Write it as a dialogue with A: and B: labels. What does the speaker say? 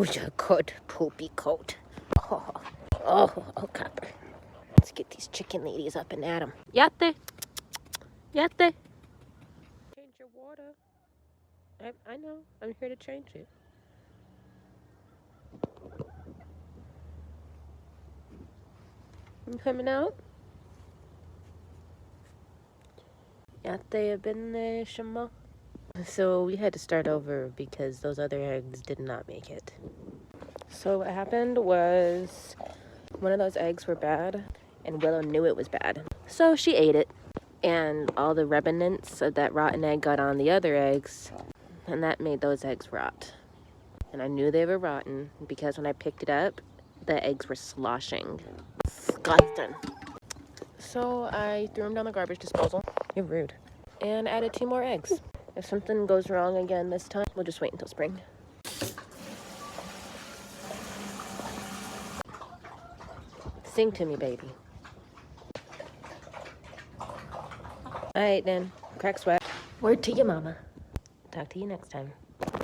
A: With your good poopy coat. Oh, copper. Let's get these chicken ladies up and at them. Yate. Yate. Change your water. I know. I'm here to change it. You coming out? Yate been Shema. So we had to start over because those other eggs did not make it. So what happened was one of those eggs were bad, and Willow knew it was bad. So she ate it, and all the remnants of that rotten egg got on the other eggs, and that made those eggs rot. And I knew they were rotten because when I picked it up, the eggs were sloshing. Disgusting. So I threw them down the garbage disposal. You're rude. And added 2 more eggs. If something goes wrong again this time, we'll just wait until spring. Sing to me, baby. All right, then. Crack sweat. Word to your mama. Talk to you next time.